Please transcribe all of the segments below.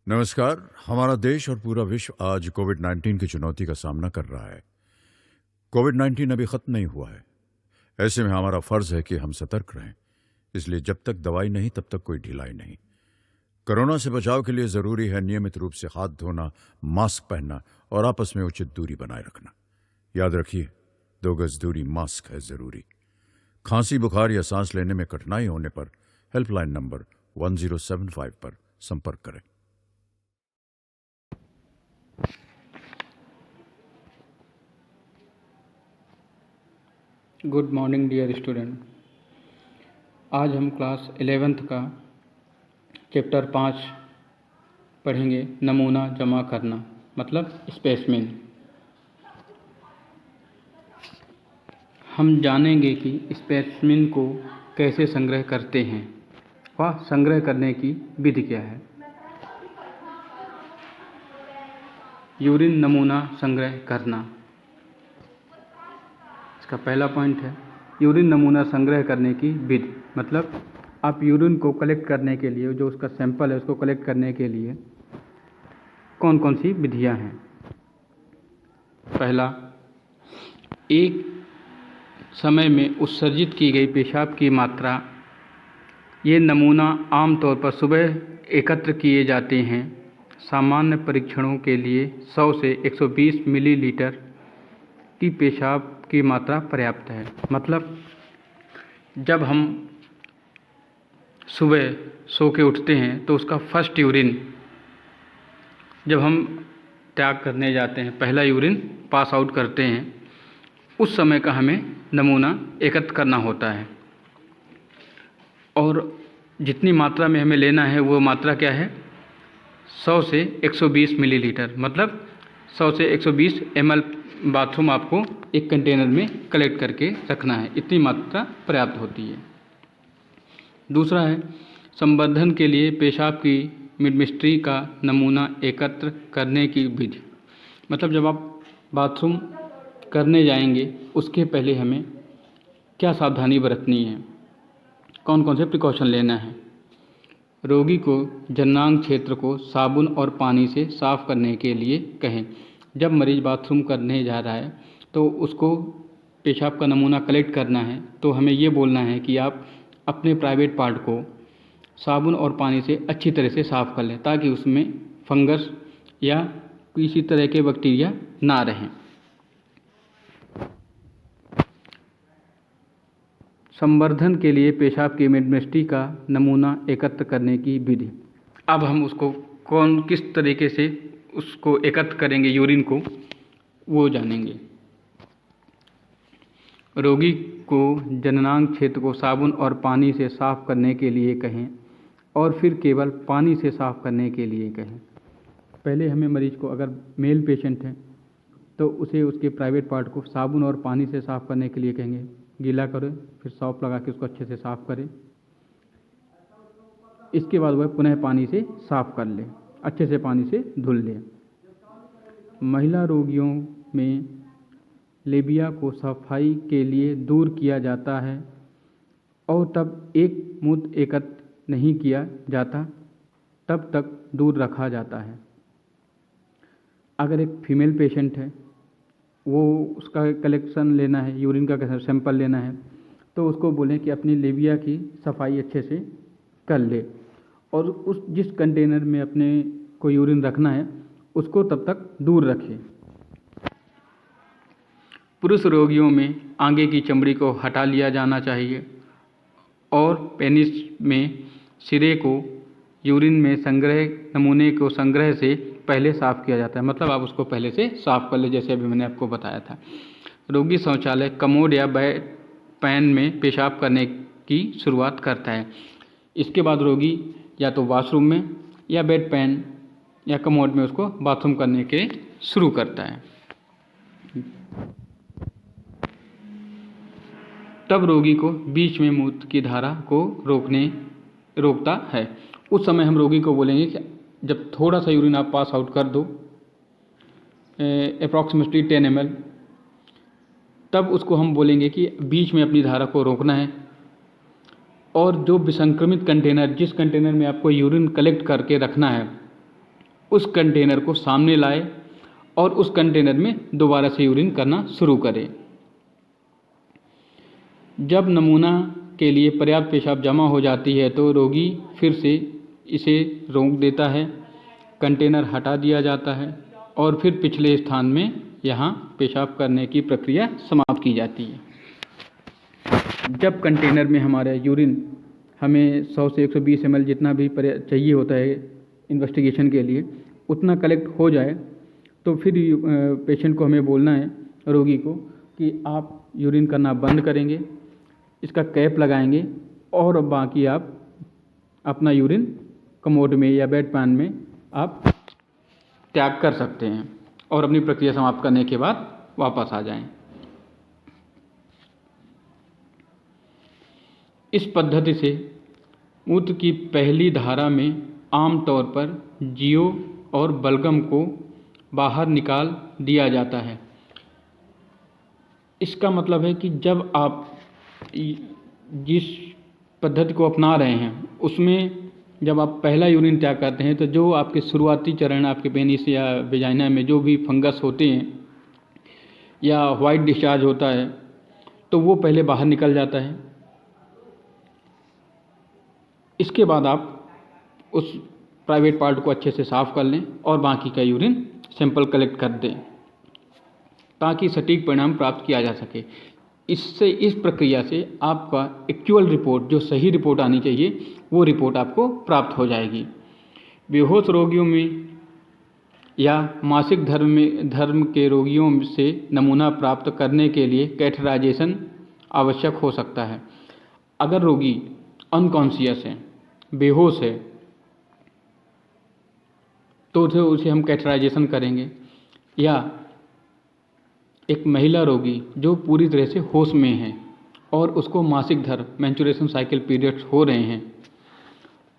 नमस्कार। हमारा देश और पूरा विश्व आज कोविड-19 की चुनौती का सामना कर रहा है। कोविड-19 अभी खत्म नहीं हुआ है। ऐसे में हमारा फर्ज है कि हम सतर्क रहें। इसलिए जब तक दवाई नहीं तब तक कोई ढिलाई नहीं। कोरोना से बचाव के लिए जरूरी है नियमित रूप से हाथ धोना, मास्क पहनना और आपस में उचित दूरी बनाए रखना। याद रखिए, 2 गज दूरी, मास्क है जरूरी। खांसी, बुखार या सांस लेने में कठिनाई होने पर हेल्पलाइन नंबर 1075 पर संपर्क करें। Good morning dear student. आज हम क्लास 11th का चैप्टर 5 पढ़ेंगे, नमूना जमा करना मतलब स्पेसिमेन। हम जानेंगे कि स्पेसिमेन को कैसे संग्रह करते हैं व संग्रह करने की विधि क्या है। यूरिन नमूना संग्रह करना, इसका पहला पॉइंट है। यूरिन नमूना संग्रह करने की विधि मतलब आप यूरिन को कलेक्ट करने के लिए, जो उसका सैंपल है उसको कलेक्ट करने के लिए कौन कौन सी विधियां हैं। पहला, एक समय में उत्सर्जित की गई पेशाब की मात्रा। ये नमूना आमतौर पर सुबह एकत्र किए जाते हैं। सामान्य परीक्षणों के लिए 100 से 120 मिलीलीटर की पेशाब की मात्रा पर्याप्त है। मतलब जब हम सुबह सो के उठते हैं तो उसका फर्स्ट यूरिन जब हम त्याग करने जाते हैं, पहला यूरिन पास आउट करते हैं, उस समय का हमें नमूना एकत्र करना होता है। और जितनी मात्रा में हमें लेना है वो मात्रा क्या है, 100 से 120 मिलीलीटर। मतलब 100 से 120 ml बाथरूम आपको एक कंटेनर में कलेक्ट करके रखना है, इतनी मात्रा पर्याप्त होती है। दूसरा है संवर्धन के लिए पेशाब की मिडमिस्ट्री का नमूना एकत्र करने की विधि। मतलब जब आप बाथरूम करने जाएंगे उसके पहले हमें क्या सावधानी बरतनी है, कौन कौन से प्रिकॉशन लेना है। रोगी को जननांग क्षेत्र को साबुन और पानी से साफ करने के लिए कहें। जब मरीज बाथरूम करने जा रहा है तो उसको पेशाब का नमूना कलेक्ट करना है तो हमें ये बोलना है कि आप अपने प्राइवेट पार्ट को साबुन और पानी से अच्छी तरह से साफ़ कर लें ताकि उसमें फंगस या किसी तरह के बैक्टीरिया ना रहें। संवर्धन के लिए पेशाब की मिडमिस्ट्री का नमूना एकत्र करने की विधि। अब हम उसको किस तरीके से उसको एकत्र करेंगे, यूरिन को, वो जानेंगे। रोगी को जननांग क्षेत्र को साबुन और पानी से साफ करने के लिए कहें और फिर केवल पानी से साफ करने के लिए कहें। पहले हमें मरीज को, अगर मेल पेशेंट है तो उसे उसके प्राइवेट पार्ट को साबुन और पानी से साफ करने के लिए कहेंगे। गीला करें, फिर सौंफ लगा के उसको अच्छे से साफ करें। इसके बाद वह पुनः पानी से साफ कर ले, अच्छे से पानी से धुल ले। महिला रोगियों में लेबिया को सफाई के लिए दूर किया जाता है और तब एक मूत्र एकत्र नहीं किया जाता तब तक दूर रखा जाता है। अगर एक फीमेल पेशेंट है, वो उसका कलेक्शन लेना है, यूरिन का सैंपल लेना है, तो उसको बोलें कि अपनी लेबिया की सफाई अच्छे से कर ले और उस जिस कंटेनर में अपने को यूरिन रखना है उसको तब तक दूर रखें। पुरुष रोगियों में आगे की चमड़ी को हटा लिया जाना चाहिए और पेनिस में सिरे को यूरिन में संग्रह नमूने को संग्रह से पहले साफ़ किया जाता है। मतलब आप उसको पहले से साफ़ कर ले, जैसे अभी मैंने आपको बताया था। रोगी शौचालय, कमोड या पैन में पेशाब करने की शुरुआत करता है। इसके बाद रोगी या तो वॉशरूम में या बेड पैन या कमोड में उसको बाथरूम करने के शुरू करता है। तब रोगी को बीच में मूत्र की धारा को रोकता है। उस समय हम रोगी को बोलेंगे कि जब थोड़ा सा यूरिन आप पास आउट कर दो, अप्रॉक्सीमेटली 10 ml, तब उसको हम बोलेंगे कि बीच में अपनी धारा को रोकना है और जो विसंक्रमित कंटेनर, जिस कंटेनर में आपको यूरिन कलेक्ट करके रखना है, उस कंटेनर को सामने लाए और उस कंटेनर में दोबारा से यूरिन करना शुरू करें। जब नमूना के लिए पर्याप्त पेशाब जमा हो जाती है तो रोगी फिर से इसे रोक देता है, कंटेनर हटा दिया जाता है और फिर पिछले स्थान में यहाँ पेशाब करने की प्रक्रिया समाप्त की जाती है। जब कंटेनर में हमारा यूरिन हमें 100 से 120 ml जितना भी चाहिए होता है इन्वेस्टिगेशन के लिए, उतना कलेक्ट हो जाए तो फिर पेशेंट को हमें बोलना है, रोगी को, कि आप यूरिन करना बंद करेंगे, इसका कैप लगाएंगे और बाकी आप अपना यूरिन कमोड में या बेड पैन में आप त्याग कर सकते हैं और अपनी प्रक्रिया समाप्त करने के बाद वापस आ जाएं। इस पद्धति से मूत्र की पहली धारा में आमतौर पर जियो और बलगम को बाहर निकाल दिया जाता है। इसका मतलब है कि जब आप जिस पद्धति को अपना रहे हैं उसमें जब आप पहला यूरिन त्याग करते हैं तो जो आपके शुरुआती चरण आपके पेनिस या वेजाइना में जो भी फंगस होते हैं या वाइट डिस्चार्ज होता है तो वो पहले बाहर निकल जाता है। इसके बाद आप उस प्राइवेट पार्ट को अच्छे से साफ़ कर लें और बाकी का यूरिन सैंपल कलेक्ट कर दें ताकि सटीक परिणाम प्राप्त किया जा सके। इससे इस प्रक्रिया से आपका एक्चुअल रिपोर्ट, जो सही रिपोर्ट आनी चाहिए, वो रिपोर्ट आपको प्राप्त हो जाएगी। बेहोश रोगियों में या मासिक धर्म के रोगियों से नमूना प्राप्त करने के लिए कैथेटराइजेशन आवश्यक हो सकता है। अगर रोगी अनकॉन्शियस है, बेहोश है, तो उसे हम कैथेटराइजेशन करेंगे। या एक महिला रोगी जो पूरी तरह से होश में है और उसको मासिक धर्म मेंस्ट्रुएशन साइकिल पीरियड्स हो रहे हैं,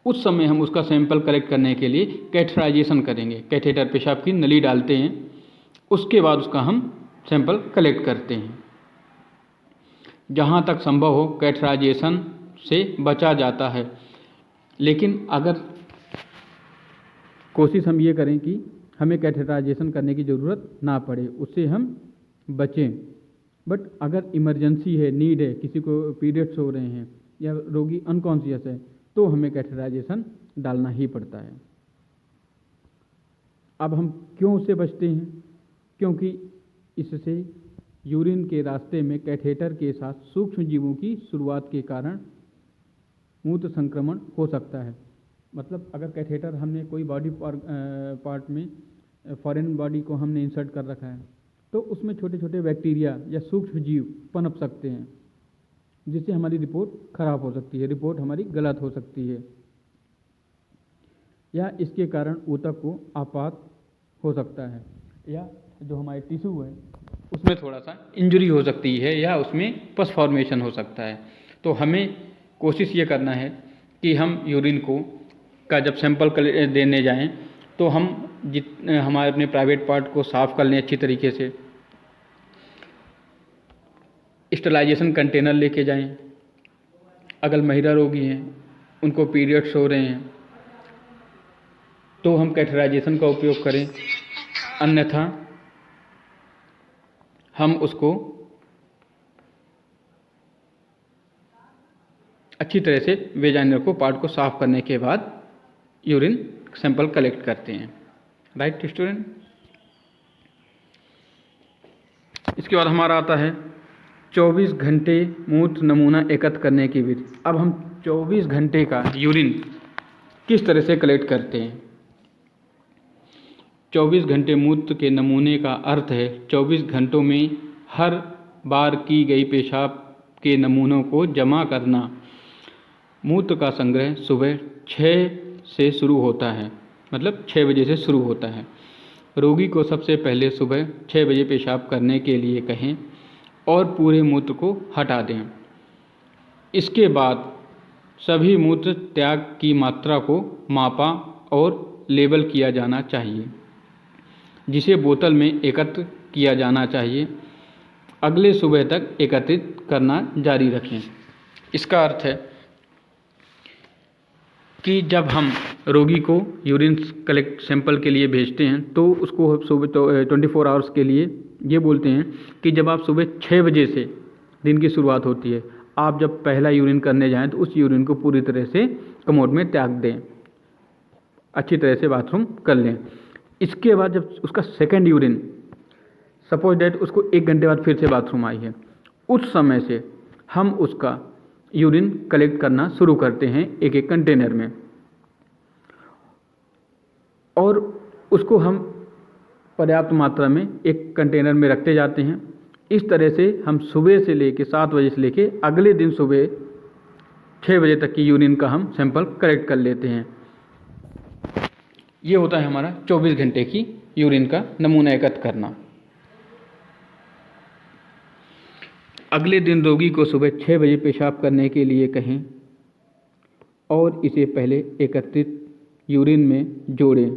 उस समय हम उसका सैंपल कलेक्ट करने के लिए कैथेटराइजेशन करेंगे। कैथेटर पेशाब की नली डालते हैं, उसके बाद उसका हम सैंपल कलेक्ट करते हैं। जहाँ तक संभव हो कैथेटराइजेशन से बचा जाता है, लेकिन अगर कोशिश हम ये करें कि हमें कैथेटराइजेशन करने की ज़रूरत ना पड़े, उससे हम बचें। बट अगर इमरजेंसी है, नीड है, किसी को पीरियड्स हो रहे हैं या रोगी अनकॉन्शियस है, तो हमें कैथेटराइजेशन डालना ही पड़ता है। अब हम क्यों उससे बचते हैं? क्योंकि इससे यूरिन के रास्ते में कैथेटर के साथ सूक्ष्म जीवों की शुरुआत के कारण मूत्र संक्रमण हो सकता है। मतलब अगर कैथेटर हमने कोई बॉडी पार्ट में फॉरेन बॉडी को हमने इंसर्ट कर रखा है तो उसमें छोटे छोटे बैक्टीरिया या सूक्ष्म जीव पनप सकते हैं, जिससे हमारी रिपोर्ट खराब हो सकती है, रिपोर्ट हमारी गलत हो सकती है, या इसके कारण ऊतक को आपात हो सकता है, या जो हमारे टिश्यू है उसमें थोड़ा सा इंजरी हो सकती है या उसमें पस फॉर्मेशन हो सकता है। तो हमें कोशिश ये करना है कि हम यूरिन का जब सैंपल देने जाएं तो हम हमारे अपने प्राइवेट पार्ट को साफ़ कर लें अच्छी तरीके से, स्टरलाइजेशन कंटेनर लेके जाएं। अगर महिला रोगी हैं, उनको पीरियड्स हो रहे हैं, तो हम कैथेटराइजेशन का उपयोग करें, अन्यथा हम उसको अच्छी तरह से वेजाइनल को पार्ट को साफ़ करने के बाद यूरिन सैंपल कलेक्ट करते हैं। Right student? इसके बाद हमारा आता है 24 घंटे मूत्र नमूना एकत्र करने की विधि। अब हम 24 घंटे का यूरिन किस तरह से कलेक्ट करते हैं? 24 घंटे मूत्र के नमूने का अर्थ है 24 घंटों में हर बार की गई पेशाब के नमूनों को जमा करना। मूत्र का संग्रह सुबह 6 से शुरू होता है, मतलब 6 बजे से शुरू होता है। रोगी को सबसे पहले सुबह 6 बजे पेशाब करने के लिए कहें और पूरे मूत्र को हटा दें। इसके बाद सभी मूत्र त्याग की मात्रा को मापा और लेबल किया जाना चाहिए, जिसे बोतल में एकत्र किया जाना चाहिए। अगले सुबह तक एकत्रित करना जारी रखें। इसका अर्थ है कि जब हम रोगी को यूरिन कलेक्ट सैंपल के लिए भेजते हैं तो उसको सुबह 24 आवर्स के लिए ये बोलते हैं कि जब आप सुबह 6 बजे से दिन की शुरुआत होती है, आप जब पहला यूरिन करने जाएं तो उस यूरिन को पूरी तरह से कमोड में त्याग दें, अच्छी तरह से बाथरूम कर लें। इसके बाद जब उसका सेकंड यूरिन, सपोज डेट उसको 1 घंटे बाद फिर से बाथरूम आई है, उस समय से हम उसका यूरिन कलेक्ट करना शुरू करते हैं एक एक कंटेनर में, और उसको हम पर्याप्त मात्रा में एक कंटेनर में रखते जाते हैं। इस तरह से हम सुबह से लेके 7 बजे से लेके अगले दिन सुबह 6 बजे तक की यूरिन का हम सैंपल कलेक्ट कर लेते हैं। ये होता है हमारा 24 घंटे की यूरिन का नमूना एकत्र करना। अगले दिन रोगी को सुबह 6 बजे पेशाब करने के लिए कहें और इसे पहले एकत्रित यूरिन में जोड़ें।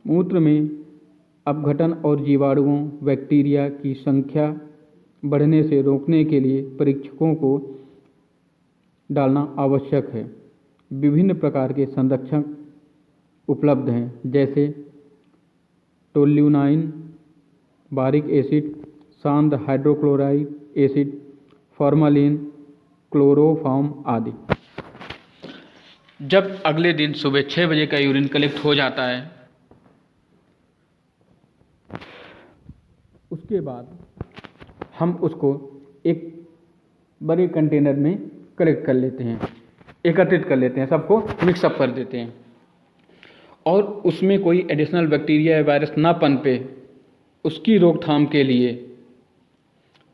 मूत्र में अपघटन और जीवाणुओं, बैक्टीरिया की संख्या बढ़ने से रोकने के लिए परीक्षकों को डालना आवश्यक है। विभिन्न प्रकार के संरक्षक उपलब्ध हैं, जैसे टोल्यूनाइन, बारिक एसिड, सांद्र हाइड्रोक्लोराइड एसिड, फॉर्मालिन, क्लोरोफॉर्म आदि। जब अगले दिन सुबह 6 बजे का यूरिन कलेक्ट हो जाता है, उसके बाद हम उसको एक बड़े कंटेनर में कलेक्ट कर लेते हैं, एकत्रित कर लेते हैं, सबको मिक्सअप कर देते हैं, और उसमें कोई एडिशनल बैक्टीरिया या वायरस ना पनपे उसकी रोकथाम के लिए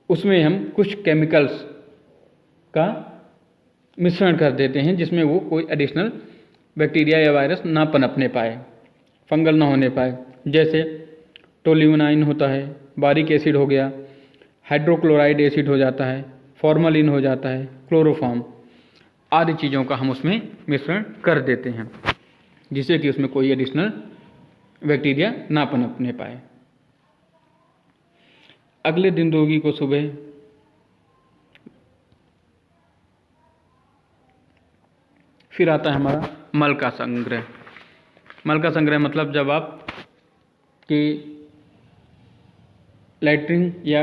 उसमें हम कुछ केमिकल्स का मिश्रण कर देते हैं, जिसमें वो कोई एडिशनल बैक्टीरिया या वायरस ना पनपने पाए, फंगल ना होने पाए। जैसे टोल्यूनाइन होता है, बारिक एसिड हो गया, हाइड्रोक्लोराइड एसिड हो जाता है, फॉर्मालिन हो जाता है, क्लोरोफॉर्म आदि चीज़ों का हम उसमें मिश्रण कर देते हैं, जिससे कि उसमें कोई एडिशनल बैक्टीरिया ना पनपने पाए। अगले दिन रोगी को सुबह फिर आता है हमारा मल का संग्रह। मल का संग्रह मतलब जब आप कि लैट्रिन या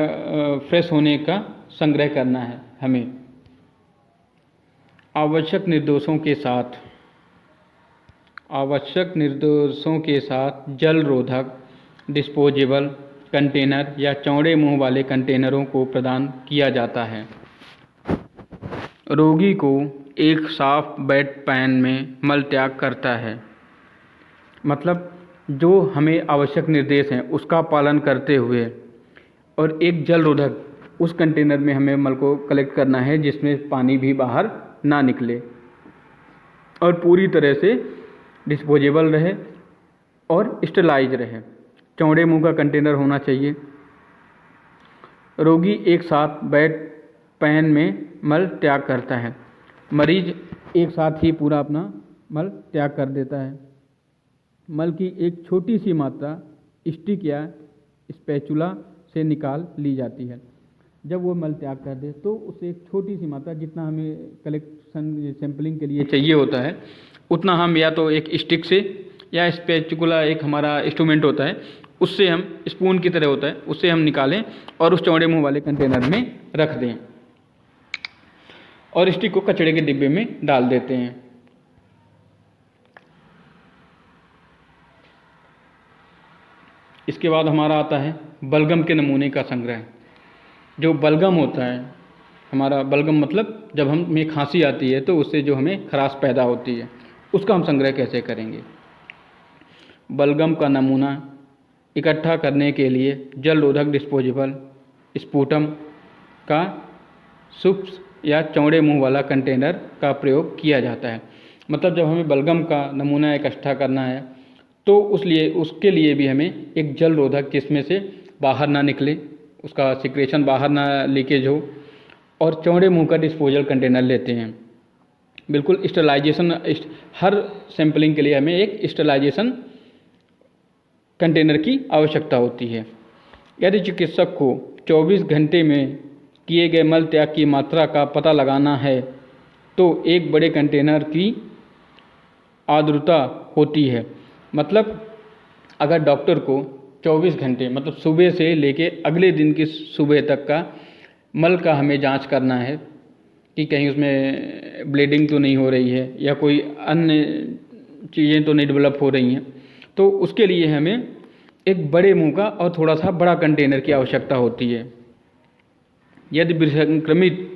फ्रेश होने का संग्रह करना है हमें, आवश्यक निर्देशों के साथ जल रोधक डिस्पोजेबल कंटेनर या चौड़े मुंह वाले कंटेनरों को प्रदान किया जाता है। रोगी को एक साफ वेट पैन में मल त्याग करता है, मतलब जो हमें आवश्यक निर्देश हैं उसका पालन करते हुए, और एक जल रोधक उस कंटेनर में हमें मल को कलेक्ट करना है जिसमें पानी भी बाहर ना निकले और पूरी तरह से डिस्पोजेबल रहे और स्टेलाइज रहे। चौड़े मुंह का कंटेनर होना चाहिए। रोगी एक साथ बेड पैन में मल त्याग करता है। मरीज एक साथ ही पूरा अपना मल त्याग कर देता है। मल की एक छोटी सी मात्रा स्टिक या स्पैचुला से निकाल ली जाती है। जब वो मल त्याग कर दे तो उसे एक छोटी सी मात्रा, जितना हमें कलेक्शन सैंपलिंग के लिए चाहिए होता है, उतना हम या तो एक स्टिक से या स्पैचुला, एक हमारा इंस्ट्रूमेंट होता है, उससे हम, स्पून की तरह होता है, उससे हम निकालें और उस चौड़े मुंह वाले कंटेनर में रख दें और स्टिक को कचड़े के डिब्बे में डाल देते हैं। इसके बाद हमारा आता है बलगम के नमूने का संग्रह। जो बलगम होता है हमारा, बलगम मतलब जब हमें खांसी आती है तो उससे जो हमें खराश पैदा होती है, उसका हम संग्रह कैसे करेंगे। बलगम का नमूना इकट्ठा करने के लिए जल रोधक डिस्पोजेबल स्पूटम का सूक्ष्म या चौड़े मुंह वाला कंटेनर का प्रयोग किया जाता है। मतलब जब हमें बलगम का नमूना इकट्ठा करना है तो उसके लिए भी हमें एक जल रोधक, जिसमें से बाहर ना निकले, उसका सिक्रेशन बाहर ना लीकेज हो, और चौड़े मुंह का डिस्पोजल कंटेनर लेते हैं। बिल्कुल स्टरलाइजेशन, हर सैंपलिंग के लिए हमें एक स्टरलाइजेशन कंटेनर की आवश्यकता होती है। यदि चिकित्सक को 24 घंटे में किए गए मल त्याग की मात्रा का पता लगाना है तो एक बड़े कंटेनर की आर्द्रता होती है। मतलब अगर डॉक्टर को 24 घंटे मतलब सुबह से लेके अगले दिन की सुबह तक का मल का हमें जांच करना है कि कहीं उसमें ब्लीडिंग तो नहीं हो रही है या कोई अन्य चीज़ें तो नहीं डेवलप हो रही हैं, तो उसके लिए हमें एक बड़े मुंह का और थोड़ा सा बड़ा कंटेनर की आवश्यकता होती है। यदि विसंक्रमित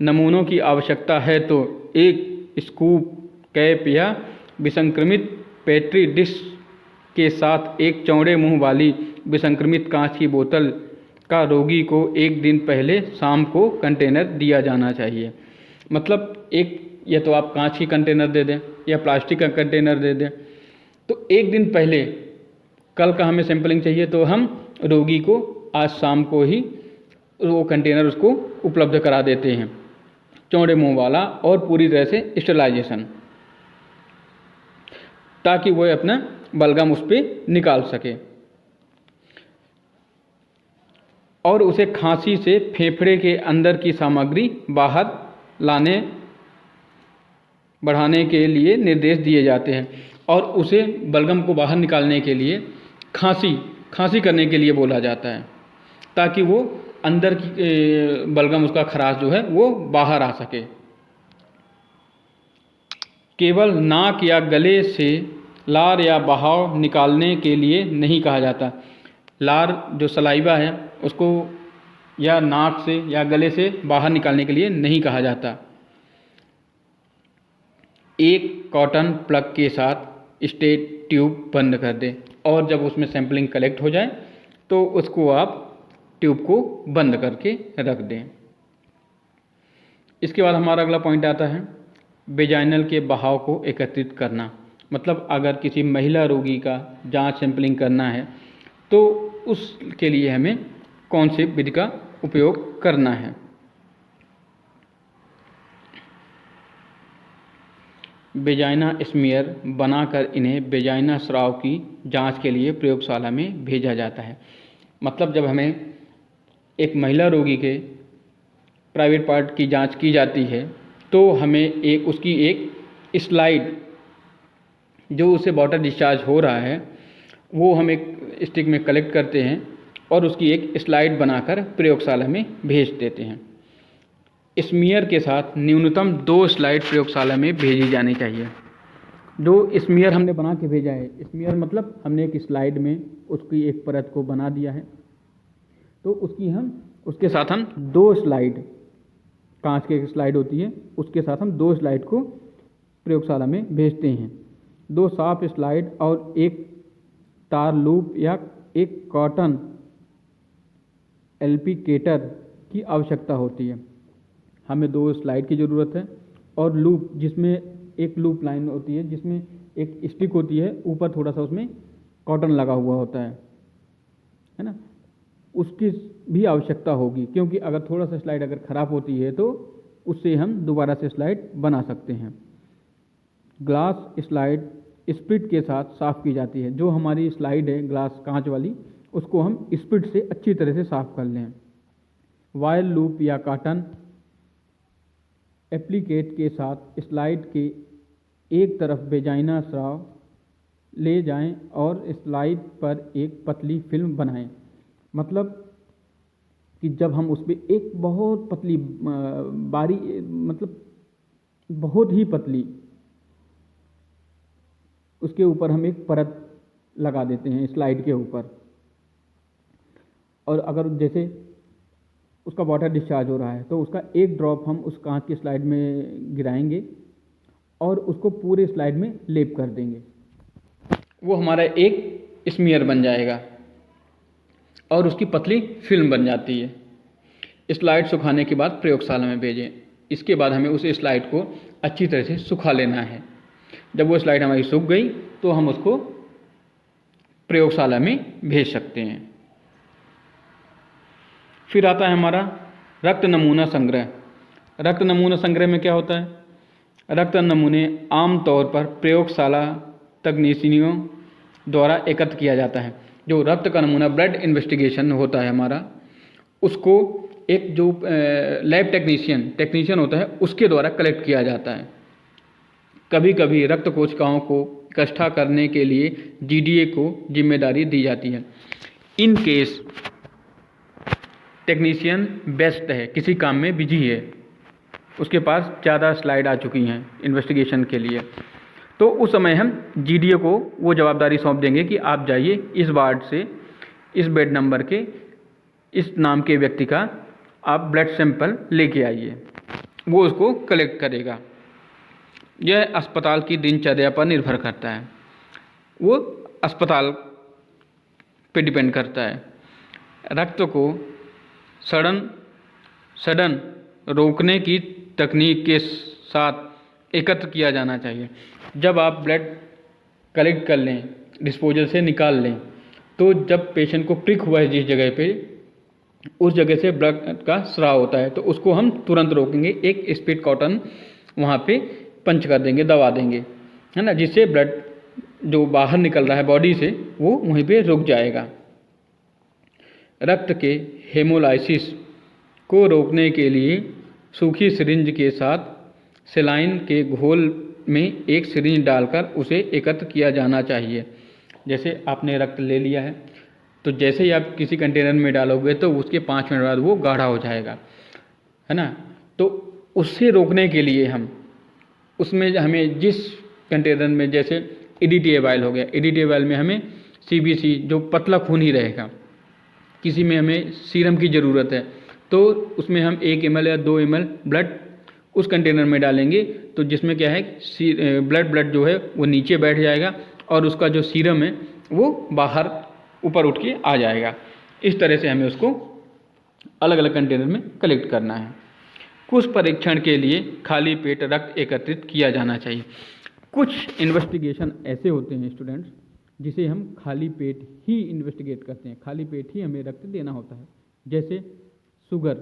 नमूनों की आवश्यकता है तो एक स्कूप कैप या विसंक्रमित पेट्री डिश के साथ एक चौड़े मुंह वाली विसंक्रमित कांच की बोतल का रोगी को एक दिन पहले शाम को कंटेनर दिया जाना चाहिए। मतलब एक या तो आप कांच की कंटेनर दे दें या प्लास्टिक का कंटेनर दे दें। तो एक दिन पहले, कल का हमें सैंपलिंग चाहिए तो हम रोगी को आज शाम को ही वो कंटेनर उसको उपलब्ध करा देते हैं, चौड़े मुंह वाला और पूरी तरह से स्टेलाइजेशन, ताकि वह अपना बलगम उस पर निकाल सके। और उसे खांसी से फेफड़े के अंदर की सामग्री बाहर लाने बढ़ाने के लिए निर्देश दिए जाते हैं। और उसे बलगम को बाहर निकालने के लिए खांसी करने के लिए बोला जाता है, ताकि वो अंदर की बलगम उसका खराश जो है वो बाहर आ सके। केवल नाक या गले से लार या बहाव निकालने के लिए नहीं कहा जाता। लार जो सलाइवा है उसको या नाक से या गले से बाहर निकालने के लिए नहीं कहा जाता। एक कॉटन प्लग के साथ स्टेट ट्यूब बंद कर दें और जब उसमें सैंपलिंग कलेक्ट हो जाए तो उसको आप ट्यूब को बंद करके रख दें। इसके बाद हमारा अगला पॉइंट आता है वेजाइनल के बहाव को एकत्रित करना। मतलब अगर किसी महिला रोगी का जांच सैंपलिंग करना है तो उसके लिए हमें कौन सी विधि का उपयोग करना है। वेजाइना स्मीयर बनाकर इन्हें वेजाइना स्राव की जांच के लिए प्रयोगशाला में भेजा जाता है। मतलब जब हमें एक महिला रोगी के प्राइवेट पार्ट की जांच की जाती है तो हमें उसकी एक स्लाइड, जो उसे वाटर डिस्चार्ज हो रहा है वो हम एक स्टिक में कलेक्ट करते हैं और उसकी एक स्लाइड बनाकर प्रयोगशाला में भेज देते हैं। स्मीयर के साथ न्यूनतम 2 स्लाइड प्रयोगशाला में भेजी जानी चाहिए। जो स्मीयर हमने बना के भेजा है, स्मीयर मतलब हमने एक स्लाइड में उसकी एक परत को बना दिया है, तो उसके साथ हम 2 स्लाइड, कांच की एक स्लाइड होती है उसके साथ हम 2 स्लाइड को प्रयोगशाला में भेजते हैं। 2 साफ स्लाइड और एक तार लूप या एक कॉटन एल्पिकेटर की आवश्यकता होती है। हमें 2 स्लाइड की ज़रूरत है और लूप, जिसमें एक लूप लाइन होती है जिसमें एक स्टिक होती है, ऊपर थोड़ा सा उसमें कॉटन लगा हुआ होता है ना, उसकी भी आवश्यकता होगी, क्योंकि अगर थोड़ा सा स्लाइड अगर ख़राब होती है तो उससे हम दोबारा से स्लाइड बना सकते हैं। ग्लास स्लाइड स्पिरिट के साथ साफ़ की जाती है। जो हमारी स्लाइड है ग्लास कांच वाली, उसको हम स्पिरिट से अच्छी तरह से साफ़ कर लें। वायल लूप या कॉटन एप्लीकेट के साथ स्लाइड के एक तरफ वेजाइना स्राव ले जाएं और स्लाइड पर एक पतली फिल्म बनाएं। मतलब कि जब हम उस पर एक बहुत पतली मतलब बहुत ही पतली, उसके ऊपर हम एक परत लगा देते हैं स्लाइड के ऊपर, और अगर जैसे उसका वाटर डिस्चार्ज हो रहा है तो उसका एक ड्रॉप हम उस कांच की स्लाइड में गिराएंगे और उसको पूरे स्लाइड में लेप कर देंगे। वो हमारा एक स्मीयर बन जाएगा और उसकी पतली फिल्म बन जाती है। स्लाइड सुखाने के बाद प्रयोगशाला में भेजें। इसके बाद हमें उस स्लाइड को अच्छी तरह से सुखा लेना है। जब वो स्लाइड हमारी सूख गई तो हम उसको प्रयोगशाला में भेज सकते हैं। फिर आता है हमारा रक्त नमूना संग्रह। रक्त नमूना संग्रह में क्या होता है? रक्त नमूने आमतौर पर प्रयोगशाला तकनीशियों द्वारा एकत्र किया जाता है। जो रक्त का नमूना ब्लड इन्वेस्टिगेशन होता है हमारा, उसको एक जो लैब टेक्नीशियन होता है उसके द्वारा कलेक्ट किया जाता है। कभी कभी रक्त कोशिकाओं को इकट्ठा करने के लिए जीडीए को जिम्मेदारी दी जाती है। इन केस टेक्नीशियन व्यस्त है, किसी काम में बिजी है, उसके पास ज़्यादा स्लाइड आ चुकी हैं इन्वेस्टिगेशन के लिए, तो उस समय हम जीडीए को वो जवाबदारी सौंप देंगे कि आप जाइए इस वार्ड से इस बेड नंबर के इस नाम के व्यक्ति का आप ब्लड सैंपल लेके आइए, वो उसको कलेक्ट करेगा। यह अस्पताल की दिनचर्या पर निर्भर करता है, वो अस्पताल पे डिपेंड करता है। रक्त को सडन रोकने की तकनीक के साथ एकत्र किया जाना चाहिए। जब आप ब्लड कलेक्ट कर लें, डिस्पोजल से निकाल लें, तो जब पेशेंट को प्रिक हुआ है जिस जगह पे, उस जगह से ब्लड का स्राव होता है, तो उसको हम तुरंत रोकेंगे। एक स्पीड कॉटन वहाँ पे पंच कर देंगे, दबा देंगे, है ना, जिससे ब्लड जो बाहर निकल रहा है बॉडी से वो वहीं पे रुक जाएगा। रक्त के हेमोलाइसिस को रोकने के लिए सूखी सिरिंज के साथ सेलाइन के घोल में एक सिरिंज डालकर उसे एकत्र किया जाना चाहिए। जैसे आपने रक्त ले लिया है, तो जैसे ही आप किसी कंटेनर में डालोगे तो उसके 5 मिनट बाद वो गाढ़ा हो जाएगा, है ना। तो उससे रोकने के लिए हम उसमें हमें जिस कंटेनर में, जैसे ईडीटीए वायल हो गया, ईडीटीए वायल में हमें सीबीसी जो पतला खून ही रहेगा, किसी में हमें सीरम की ज़रूरत है, तो उसमें हम 1 ml या 2 ml ब्लड उस कंटेनर में डालेंगे, तो जिसमें क्या है ब्लड जो है वो नीचे बैठ जाएगा और उसका जो सीरम है वो बाहर ऊपर उठ के आ जाएगा। इस तरह से हमें उसको अलग अलग कंटेनर में कलेक्ट करना है। कुछ परीक्षण के लिए खाली पेट रक्त एकत्रित किया जाना चाहिए। कुछ इन्वेस्टिगेशन ऐसे होते हैं स्टूडेंट्स जिसे हम खाली पेट ही इन्वेस्टिगेट करते हैं, खाली पेट ही हमें रक्त देना होता है। जैसे शुगर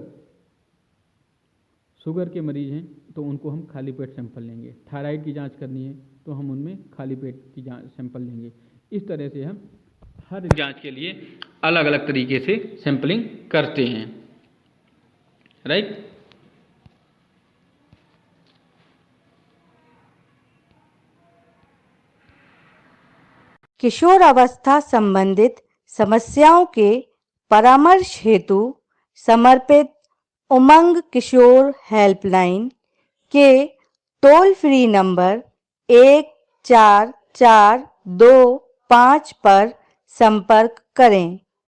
के मरीज हैं तो उनको हम खाली पेट सैंपल लेंगे। थायराइड की जांच करनी है तो हम उनमें खाली पेट की जांच सैंपल लेंगे। इस तरह से हम हर जांच के लिए अलग अलग तरीके से सैंपलिंग करते हैं, राइट। किशोरावस्था संबंधित समस्याओं के परामर्श हेतु समर्पित उमंग किशोर हेल्पलाइन के टोल फ्री नंबर 144225 पर संपर्क करें।